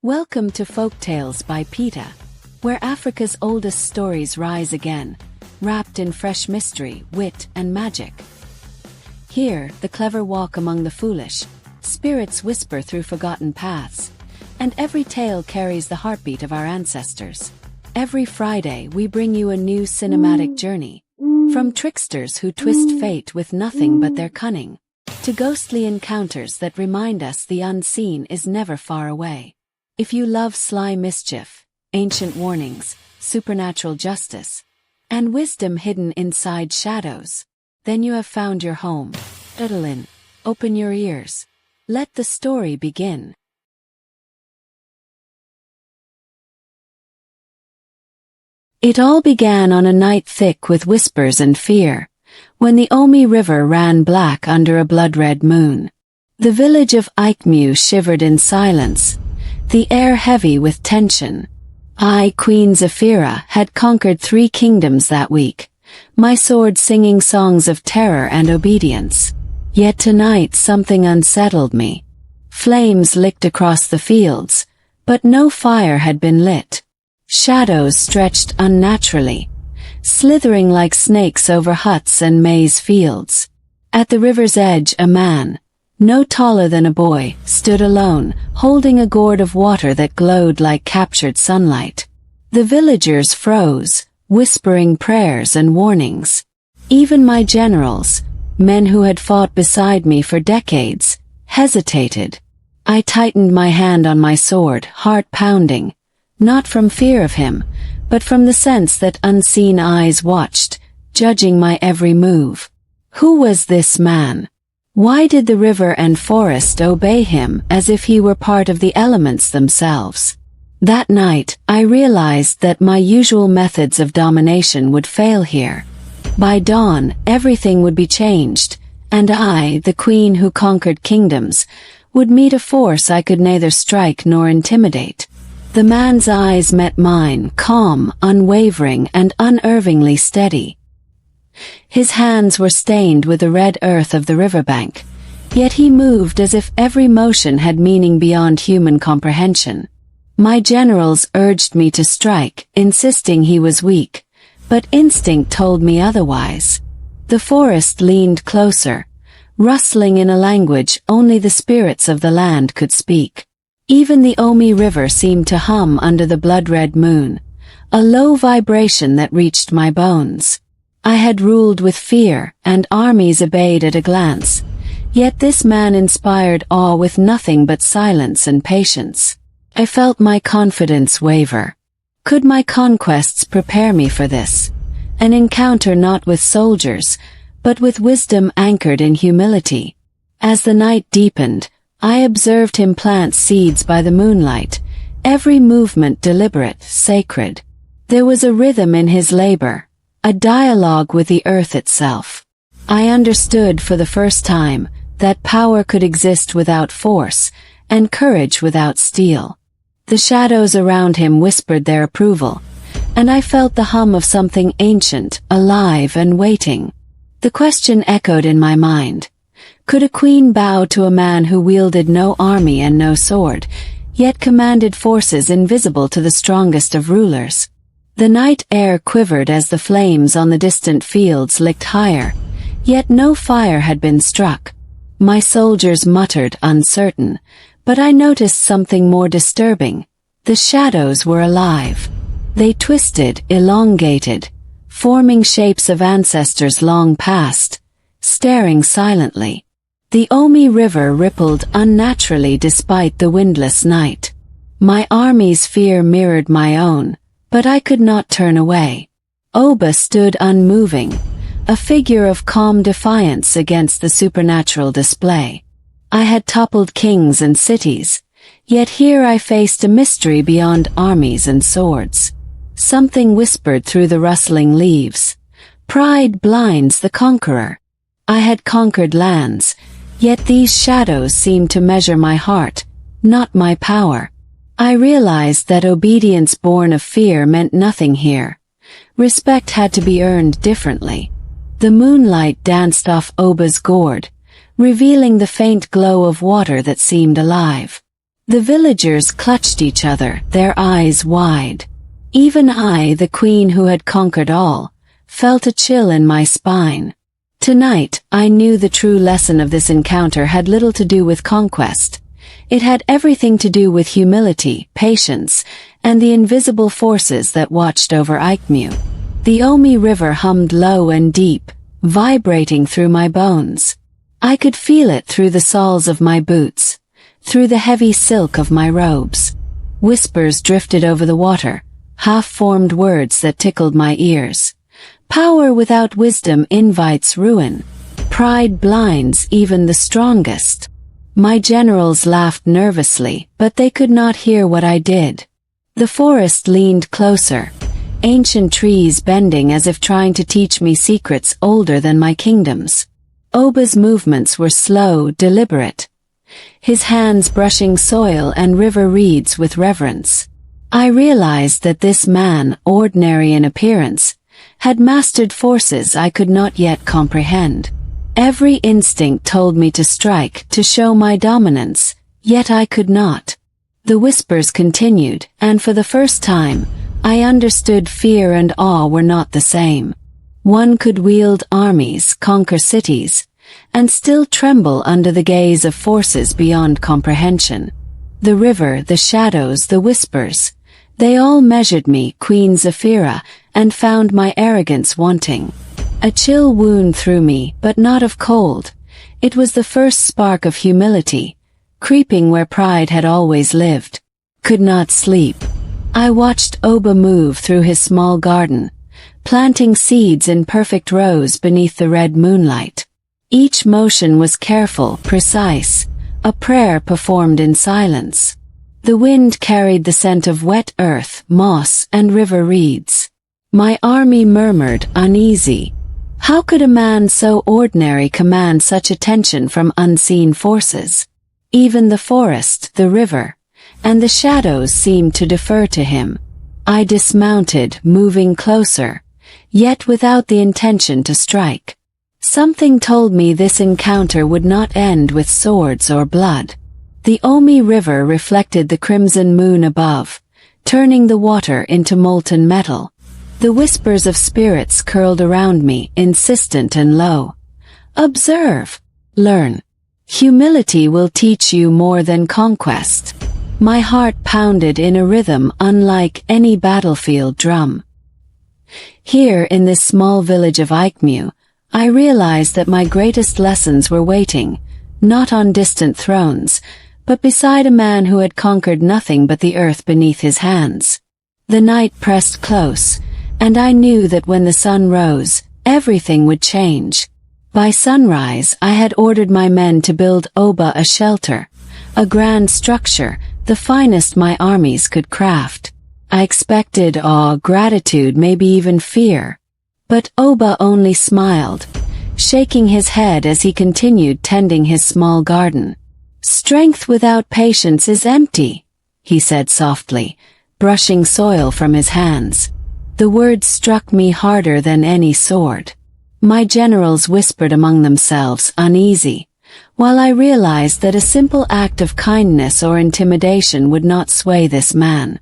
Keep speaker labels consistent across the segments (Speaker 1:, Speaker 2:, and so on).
Speaker 1: Welcome to Folktales by Peta, where Africa's oldest stories rise again, wrapped in fresh mystery, wit, and magic. Here, the clever walk among the foolish, spirits whisper through forgotten paths, and every tale carries the heartbeat of our ancestors. Every Friday we bring you a new cinematic journey, from tricksters who twist fate with nothing but their cunning, to ghostly encounters that remind us the unseen is never far away. If you love sly mischief, ancient warnings, supernatural justice, and wisdom hidden inside shadows, then you have found your home. Settle in, open your ears. Let the story begin. It all began on a night thick with whispers and fear, when the Omi River ran black under a blood-red moon. The village of Ikmu shivered in silence, the air heavy with tension. I, Queen Zephyra, had conquered 3 kingdoms that week, my sword singing songs of terror and obedience. Yet tonight something unsettled me. Flames licked across the fields, but no fire had been lit. Shadows stretched unnaturally, slithering like snakes over huts and maize fields. At the river's edge a man, no taller than a boy, stood alone, holding a gourd of water that glowed like captured sunlight. The villagers froze, whispering prayers and warnings. Even my generals, men who had fought beside me for decades, hesitated. I tightened my hand on my sword, heart pounding, not from fear of him, but from the sense that unseen eyes watched, judging my every move. Who was this man? Why did the river and forest obey him as if he were part of the elements themselves? That night, I realized that my usual methods of domination would fail here. By dawn, everything would be changed, and I, the queen who conquered kingdoms, would meet a force I could neither strike nor intimidate. The man's eyes met mine, calm, unwavering, and unerringly steady. His hands were stained with the red earth of the riverbank, yet he moved as if every motion had meaning beyond human comprehension. My generals urged me to strike, insisting he was weak, but instinct told me otherwise. The forest leaned closer, rustling in a language only the spirits of the land could speak. Even the Omi River seemed to hum under the blood-red moon, a low vibration that reached my bones. I had ruled with fear, and armies obeyed at a glance, yet this man inspired awe with nothing but silence and patience. I felt my confidence waver. Could my conquests prepare me for this? An encounter not with soldiers, but with wisdom anchored in humility. As the night deepened, I observed him plant seeds by the moonlight, every movement deliberate, sacred. There was a rhythm in his labor, a dialogue with the earth itself. I understood for the first time that power could exist without force, and courage without steel. The shadows around him whispered their approval, and I felt the hum of something ancient, alive and waiting. The question echoed in my mind. Could a queen bow to a man who wielded no army and no sword, yet commanded forces invisible to the strongest of rulers? The night air quivered as the flames on the distant fields licked higher, yet no fire had been struck. My soldiers muttered, uncertain, but I noticed something more disturbing. The shadows were alive. They twisted, elongated, forming shapes of ancestors long past, staring silently. The Omi River rippled unnaturally despite the windless night. My army's fear mirrored my own, but I could not turn away. Oba stood unmoving, a figure of calm defiance against the supernatural display. I had toppled kings and cities, yet here I faced a mystery beyond armies and swords. Something whispered through the rustling leaves. Pride blinds the conqueror. I had conquered lands, yet these shadows seemed to measure my heart, not my power. I realized that obedience born of fear meant nothing here. Respect had to be earned differently. The moonlight danced off Oba's gourd, revealing the faint glow of water that seemed alive. The villagers clutched each other, their eyes wide. Even I, the queen who had conquered all, felt a chill in my spine. Tonight, I knew the true lesson of this encounter had little to do with conquest. It had everything to do with humility, patience, and the invisible forces that watched over Eichmew. The Omi River hummed low and deep, vibrating through my bones. I could feel it through the soles of my boots, through the heavy silk of my robes. Whispers drifted over the water, half-formed words that tickled my ears. Power without wisdom invites ruin. Pride blinds even the strongest. My generals laughed nervously, but they could not hear what I did. The forest leaned closer, ancient trees bending as if trying to teach me secrets older than my kingdoms. Oba's movements were slow, deliberate, his hands brushing soil and river reeds with reverence. I realized that this man, ordinary in appearance, had mastered forces I could not yet comprehend. Every instinct told me to strike, to show my dominance, yet I could not. The whispers continued, and for the first time, I understood fear and awe were not the same. One could wield armies, conquer cities, and still tremble under the gaze of forces beyond comprehension. The river, the shadows, the whispers, they all measured me, Queen Zephyra, and found my arrogance wanting. A chill wound through me, but not of cold. It was the first spark of humility, creeping where pride had always lived. Could not sleep. I watched Oba move through his small garden, planting seeds in perfect rows beneath the red moonlight. Each motion was careful, precise, a prayer performed in silence. The wind carried the scent of wet earth, moss, and river reeds. My army murmured, uneasy. How could a man so ordinary command such attention from unseen forces? Even the forest, the river, and the shadows seemed to defer to him. I dismounted, moving closer, yet without the intention to strike. Something told me this encounter would not end with swords or blood. The Omi River reflected the crimson moon above, turning the water into molten metal. The whispers of spirits curled around me, insistent and low. Observe. Learn. Humility will teach you more than conquest. My heart pounded in a rhythm unlike any battlefield drum. Here in this small village of Eichmew, I realized that my greatest lessons were waiting, not on distant thrones, but beside a man who had conquered nothing but the earth beneath his hands. The night pressed close, and I knew that when the sun rose, everything would change. By sunrise, I had ordered my men to build Oba a shelter, a grand structure, the finest my armies could craft. I expected awe, gratitude, maybe even fear. But Oba only smiled, shaking his head as he continued tending his small garden. Strength without patience is empty, he said softly, brushing soil from his hands. The words struck me harder than any sword. My generals whispered among themselves, uneasy, while I realized that a simple act of kindness or intimidation would not sway this man.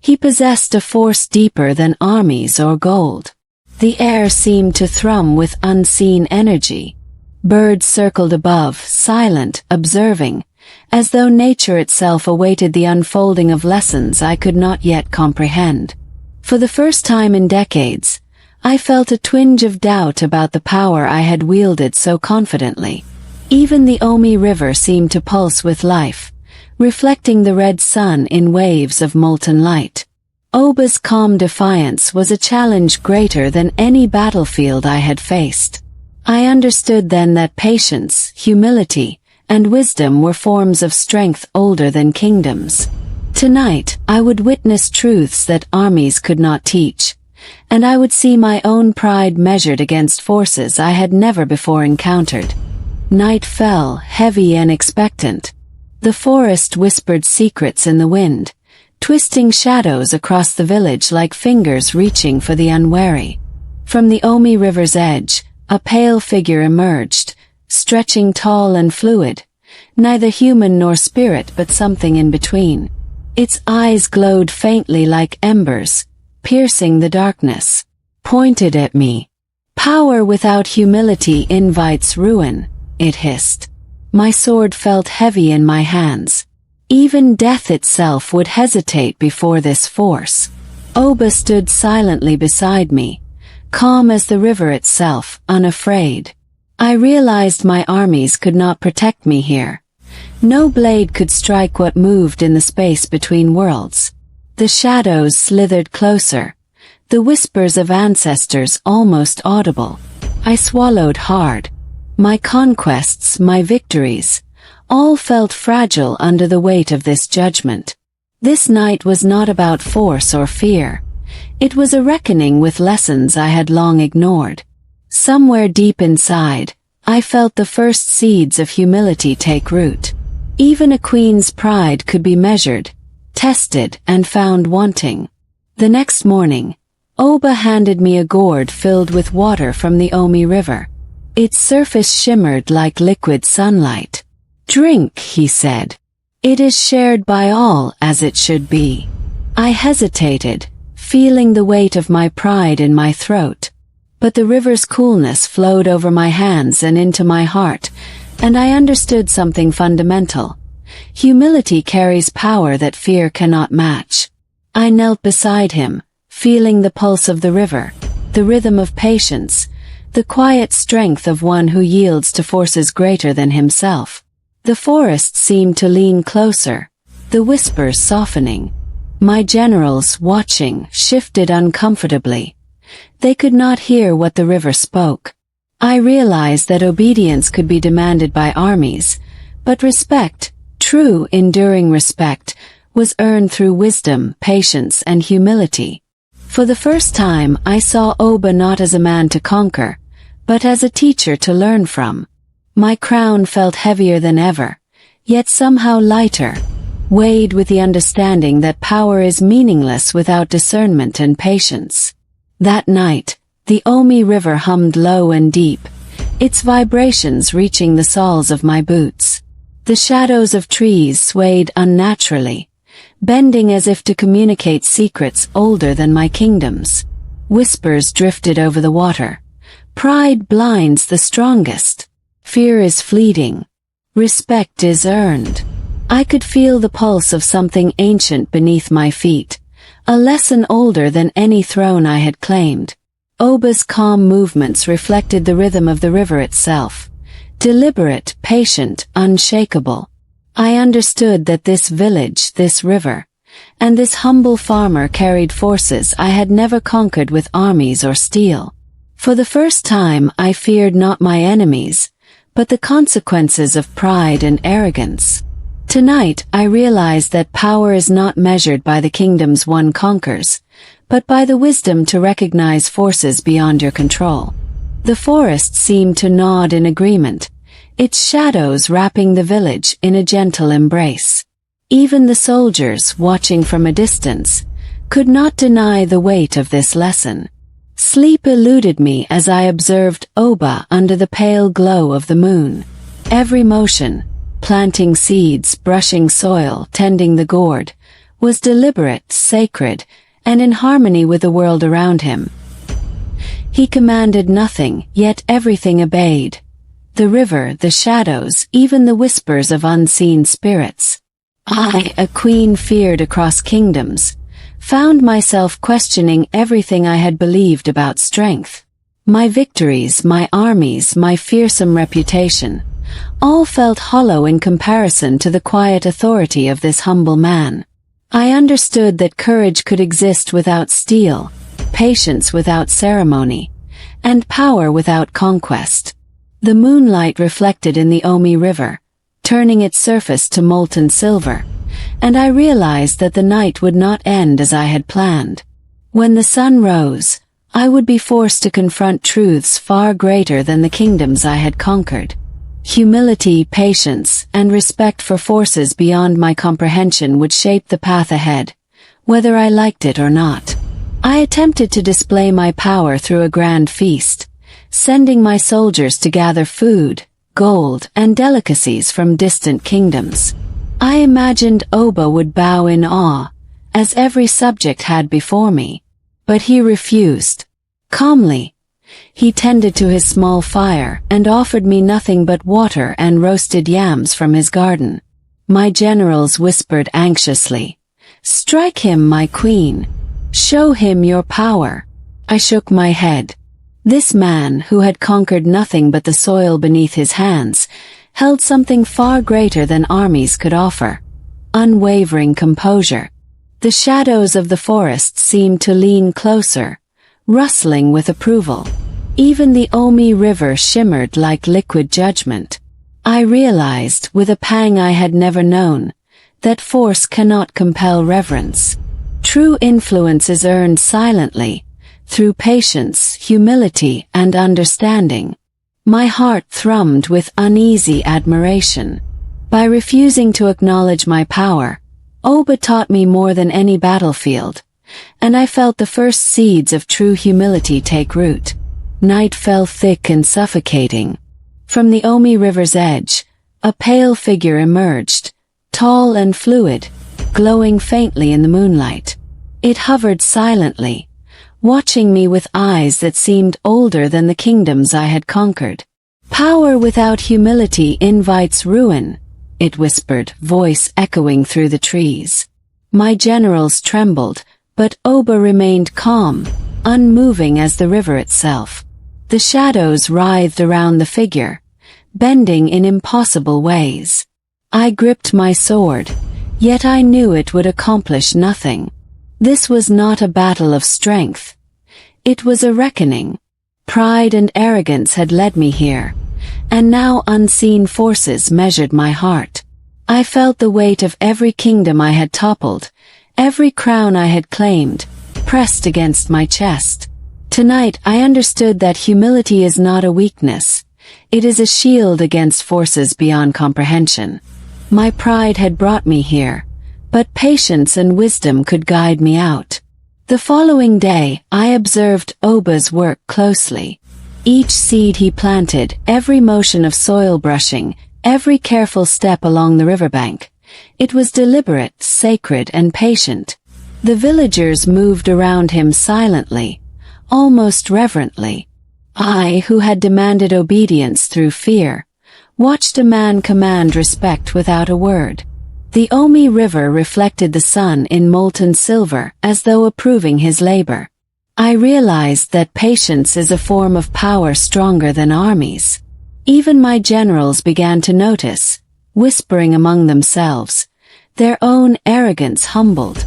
Speaker 1: He possessed a force deeper than armies or gold. The air seemed to thrum with unseen energy. Birds circled above, silent, observing, as though nature itself awaited the unfolding of lessons I could not yet comprehend. For the first time in decades, I felt a twinge of doubt about the power I had wielded so confidently. Even the Omi River seemed to pulse with life, reflecting the red sun in waves of molten light. Oba's calm defiance was a challenge greater than any battlefield I had faced. I understood then that patience, humility, and wisdom were forms of strength older than kingdoms. Tonight, I would witness truths that armies could not teach, and I would see my own pride measured against forces I had never before encountered. Night fell, heavy and expectant. The forest whispered secrets in the wind, twisting shadows across the village like fingers reaching for the unwary. From the Omi River's edge, a pale figure emerged, stretching tall and fluid, neither human nor spirit but something in between. Its eyes glowed faintly like embers, piercing the darkness, pointed at me. "Power without humility invites ruin," it hissed. My sword felt heavy in my hands. Even death itself would hesitate before this force. Oba stood silently beside me, calm as the river itself, unafraid. I realized my armies could not protect me here. No blade could strike what moved in the space between worlds. The shadows slithered closer, the whispers of ancestors almost audible. I swallowed hard. My conquests, my victories, all felt fragile under the weight of this judgment. This night was not about force or fear. It was a reckoning with lessons I had long ignored. Somewhere deep inside, I felt the first seeds of humility take root. Even a queen's pride could be measured, tested, and found wanting. The next morning, Oba handed me a gourd filled with water from the Omi River. Its surface shimmered like liquid sunlight. "Drink," he said. "It is shared by all as it should be." I hesitated, feeling the weight of my pride in my throat. But the river's coolness flowed over my hands and into my heart, and I understood something fundamental. Humility carries power that fear cannot match. I knelt beside him, feeling the pulse of the river, the rhythm of patience, the quiet strength of one who yields to forces greater than himself. The forest seemed to lean closer, the whispers softening. My generals, watching, shifted uncomfortably. They could not hear what the river spoke. I realized that obedience could be demanded by armies, but respect, true, enduring respect, was earned through wisdom, patience, and humility. For the first time, I saw Oba not as a man to conquer, but as a teacher to learn from. My crown felt heavier than ever, yet somehow lighter, weighed with the understanding that power is meaningless without discernment and patience. That night, the Omi River hummed low and deep, its vibrations reaching the soles of my boots. The shadows of trees swayed unnaturally, bending as if to communicate secrets older than my kingdoms. Whispers drifted over the water. "Pride blinds the strongest. Fear is fleeting. Respect is earned." I could feel the pulse of something ancient beneath my feet, a lesson older than any throne I had claimed. Oba's calm movements reflected the rhythm of the river itself, deliberate, patient, unshakable. I understood that this village, this river, and this humble farmer carried forces I had never conquered with armies or steel. For the first time, I feared not my enemies, but the consequences of pride and arrogance. Tonight, I realized that power is not measured by the kingdoms one conquers, but by the wisdom to recognize forces beyond your control. The forest seemed to nod in agreement, its shadows wrapping the village in a gentle embrace. Even the soldiers, watching from a distance, could not deny the weight of this lesson. Sleep eluded me as I observed Oba under the pale glow of the moon. Every motion, planting seeds, brushing soil, tending the gourd, was deliberate, sacred, and in harmony with the world around him. He commanded nothing, yet everything obeyed. The river, the shadows, even the whispers of unseen spirits. I, a queen feared across kingdoms, found myself questioning everything I had believed about strength. My victories, my armies, my fearsome reputation, all felt hollow in comparison to the quiet authority of this humble man. I understood that courage could exist without steel, patience without ceremony, and power without conquest. The moonlight reflected in the Omi River, turning its surface to molten silver, and I realized that the night would not end as I had planned. When the sun rose, I would be forced to confront truths far greater than the kingdoms I had conquered. Humility, patience, and respect for forces beyond my comprehension would shape the path ahead, whether I liked it or not. I attempted to display my power through a grand feast, sending my soldiers to gather food, gold, and delicacies from distant kingdoms. I imagined Oba would bow in awe, as every subject had before me. But he refused. Calmly, he tended to his small fire and offered me nothing but water and roasted yams from his garden. My generals whispered anxiously, "Strike him, my queen. Show him your power." I shook my head. This man, who had conquered nothing but the soil beneath his hands, held something far greater than armies could offer: unwavering composure. The shadows of the forest seemed to lean closer, rustling with approval. Even the Omi River shimmered like liquid judgment. I realized, with a pang I had never known, that force cannot compel reverence. True influence is earned silently, through patience, humility, and understanding. My heart thrummed with uneasy admiration. By refusing to acknowledge my power, Oba taught me more than any battlefield, and I felt the first seeds of true humility take root. Night fell thick and suffocating. From the Omi River's edge, a pale figure emerged, tall and fluid, glowing faintly in the moonlight. It hovered silently, watching me with eyes that seemed older than the kingdoms I had conquered. "Power without humility invites ruin," it whispered, voice echoing through the trees. My generals trembled, but Oba remained calm, unmoving as the river itself. The shadows writhed around the figure, bending in impossible ways. I gripped my sword, yet I knew it would accomplish nothing. This was not a battle of strength. It was a reckoning. Pride and arrogance had led me here, and now unseen forces measured my heart. I felt the weight of every kingdom I had toppled, every crown I had claimed, pressed against my chest. Tonight I understood that humility is not a weakness. It is a shield against forces beyond comprehension. My pride had brought me here, but patience and wisdom could guide me out. The following day, I observed Oba's work closely. Each seed he planted, every motion of soil brushing, every careful step along the riverbank. It was deliberate, sacred, and patient. The villagers moved around him silently, almost reverently. I, who had demanded obedience through fear, watched a man command respect without a word. The Omi River reflected the sun in molten silver, as though approving his labor. I realized that patience is a form of power stronger than armies. Even my generals began to notice, whispering among themselves, their own arrogance humbled.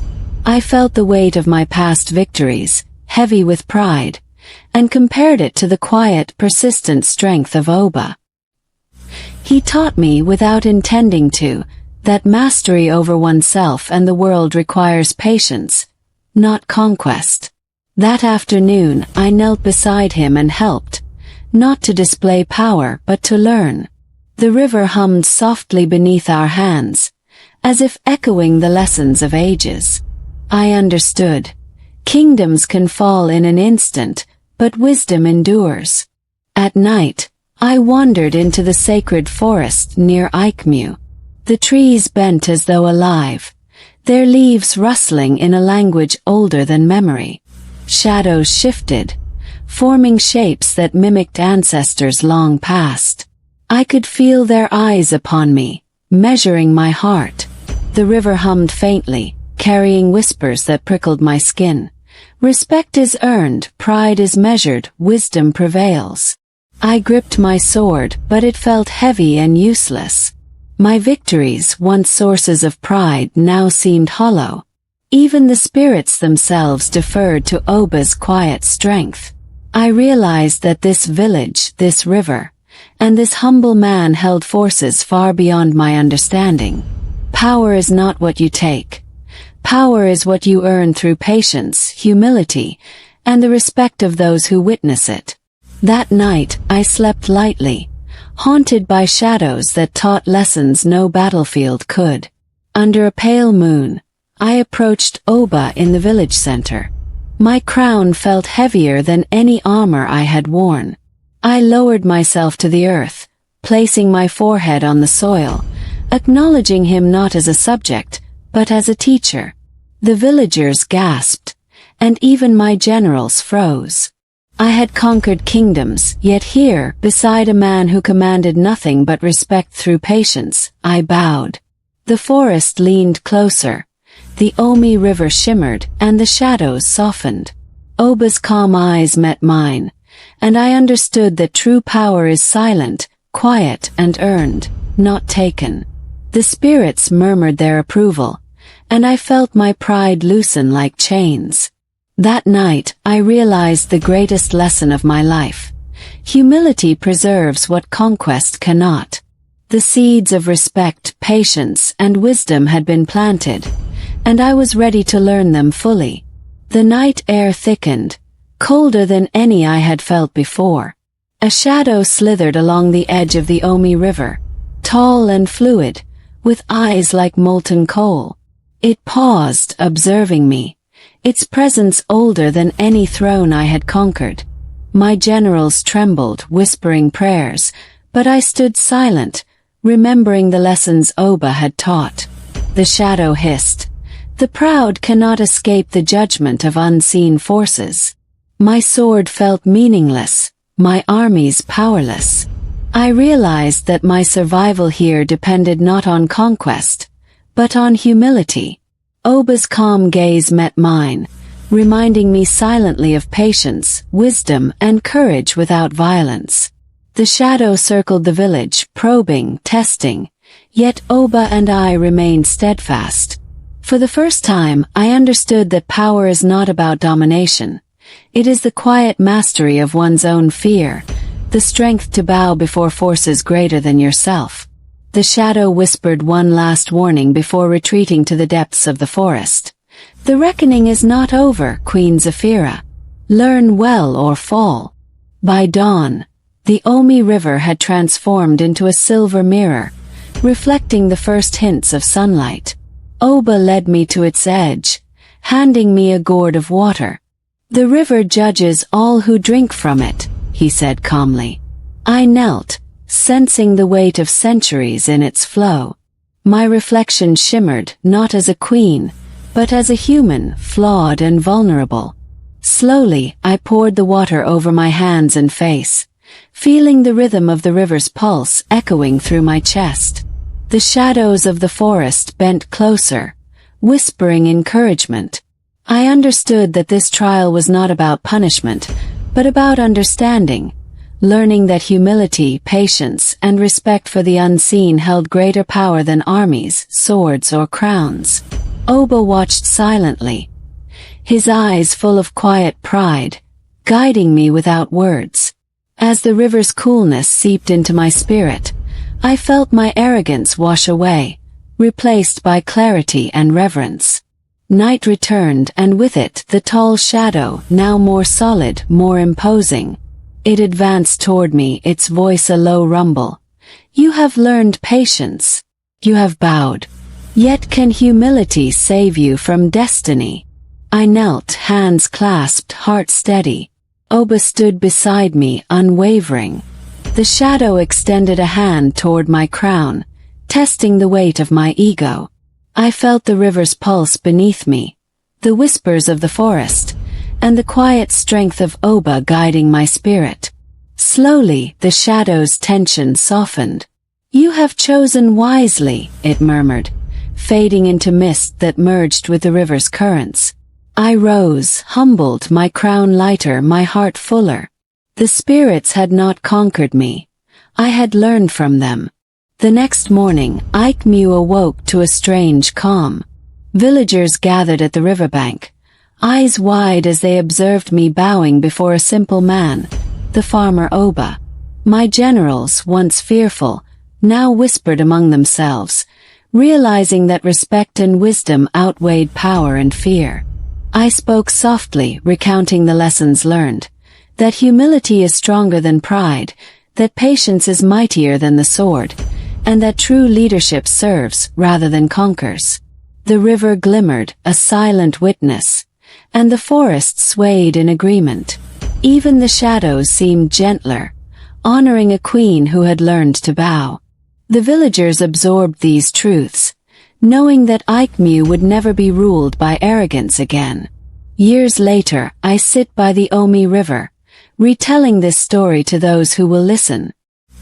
Speaker 1: I felt the weight of my past victories, heavy with pride, and compared it to the quiet, persistent strength of Oba. He taught me, without intending to, that mastery over oneself and the world requires patience, not conquest. That afternoon, I knelt beside him and helped, not to display power but to learn. The river hummed softly beneath our hands, as if echoing the lessons of ages. I understood. Kingdoms can fall in an instant, but wisdom endures. At night, I wandered into the sacred forest near Aikmu. The trees bent as though alive, their leaves rustling in a language older than memory. Shadows shifted, forming shapes that mimicked ancestors long past. I could feel their eyes upon me, measuring my heart. The river hummed faintly, carrying whispers that prickled my skin. Respect is earned, pride is measured, wisdom prevails. I gripped my sword, but it felt heavy and useless. My victories, once sources of pride, now seemed hollow. Even the spirits themselves deferred to Oba's quiet strength. I realized that this village, this river, and this humble man held forces far beyond my understanding. Power is not what you take. Power is what you earn through patience, humility, and the respect of those who witness it. That night, I slept lightly, haunted by shadows that taught lessons no battlefield could. Under a pale moon, I approached Oba in the village center. My crown felt heavier than any armor I had worn. I lowered myself to the earth, placing my forehead on the soil, acknowledging him not as a subject, but as a teacher. The villagers gasped, and even my generals froze. I had conquered kingdoms, yet here, beside a man who commanded nothing but respect through patience, I bowed. The forest leaned closer. The Omi River shimmered, and the shadows softened. Oba's calm eyes met mine, and I understood that true power is silent, quiet, and earned, not taken. The spirits murmured their approval, and I felt my pride loosen like chains. That night, I realized the greatest lesson of my life. Humility preserves what conquest cannot. The seeds of respect, patience, and wisdom had been planted, and I was ready to learn them fully. The night air thickened, colder than any I had felt before. A shadow slithered along the edge of the Omi River, tall and fluid, with eyes like molten coal. It paused, observing me, its presence older than any throne I had conquered. My generals trembled, whispering prayers, but I stood silent, remembering the lessons Oba had taught. The shadow hissed. The proud cannot escape the judgment of unseen forces. My sword felt meaningless, my armies powerless. I realized that my survival here depended not on conquest, but on humility. Oba's calm gaze met mine, reminding me silently of patience, wisdom, and courage without violence. The shadow circled the village, probing, testing, yet Oba and I remained steadfast. For the first time, I understood that power is not about domination. It is the quiet mastery of one's own fear, the strength to bow before forces greater than yourself. The shadow whispered one last warning before retreating to the depths of the forest. The reckoning is not over, Queen Zephyra. Learn well or fall. By dawn, the Omi River had transformed into a silver mirror, reflecting the first hints of sunlight. Oba led me to its edge, handing me a gourd of water. The river judges all who drink from it, he said calmly. I knelt, sensing the weight of centuries in its flow. My reflection shimmered not as a queen, but as a human, flawed and vulnerable. Slowly, I poured the water over my hands and face, feeling the rhythm of the river's pulse echoing through my chest. The shadows of the forest bent closer, whispering encouragement. I understood that this trial was not about punishment, but about understanding, learning that humility, patience, and respect for the unseen held greater power than armies, swords, or crowns. Oba watched silently, his eyes full of quiet pride, guiding me without words. As the river's coolness seeped into my spirit, I felt my arrogance wash away, replaced by clarity and reverence. Night returned, and with it the tall shadow, now more solid, more imposing. It advanced toward me, its voice a low rumble. You have learned patience. You have bowed. Yet can humility save you from destiny? I knelt, hands clasped, heart steady. Oba stood beside me, unwavering. The shadow extended a hand toward my crown, testing the weight of my ego. I felt the river's pulse beneath me, the whispers of the forest, and the quiet strength of Oba guiding my spirit. Slowly, the shadow's tension softened. You have chosen wisely, it murmured, fading into mist that merged with the river's currents. I rose, humbled, my crown lighter, my heart fuller. The spirits had not conquered me. I had learned from them. The next morning, Aikmu awoke to a strange calm. Villagers gathered at the riverbank, eyes wide as they observed me bowing before a simple man, the farmer Oba. My generals, once fearful, now whispered among themselves, realizing that respect and wisdom outweighed power and fear. I spoke softly, recounting the lessons learned, that humility is stronger than pride, that patience is mightier than the sword, and that true leadership serves rather than conquers. The river glimmered, a silent witness, and the forest swayed in agreement. Even the shadows seemed gentler, honoring a queen who had learned to bow. The villagers absorbed these truths, knowing that Eichmew would never be ruled by arrogance again. Years later, I sit by the Omi River, retelling this story to those who will listen.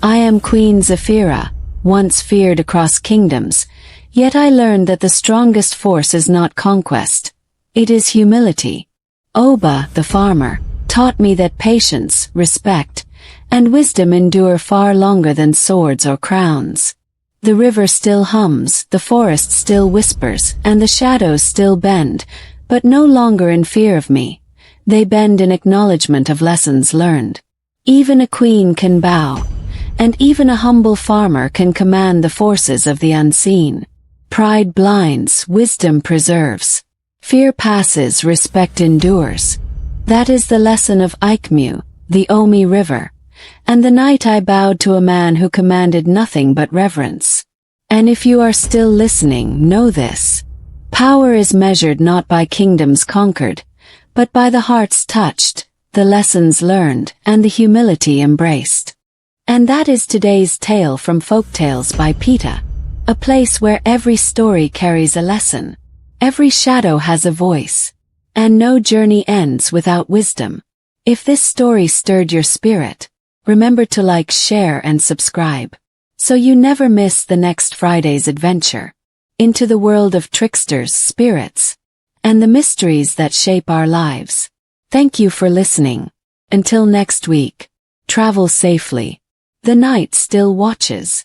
Speaker 1: I am Queen Zephyra, once feared across kingdoms, yet I learned that the strongest force is not conquest. It is humility. Oba, the farmer, taught me that patience, respect, and wisdom endure far longer than swords or crowns. The river still hums, the forest still whispers, and the shadows still bend, but no longer in fear of me. They bend in acknowledgement of lessons learned. Even a queen can bow, and even a humble farmer can command the forces of the unseen. Pride blinds, wisdom preserves. Fear passes, respect endures. That is the lesson of Eichmew, the Omi River, and the night I bowed to a man who commanded nothing but reverence. And if you are still listening, know this. Power is measured not by kingdoms conquered, but by the hearts touched, the lessons learned, and the humility embraced. And that is today's tale from Folktales by Peta, a place where every story carries a lesson, every shadow has a voice, and no journey ends without wisdom. If this story stirred your spirit, remember to like, share, and subscribe, so you never miss the next Friday's adventure into the world of tricksters, spirits, and the mysteries that shape our lives. Thank you for listening. Until next week, travel safely. The night still watches.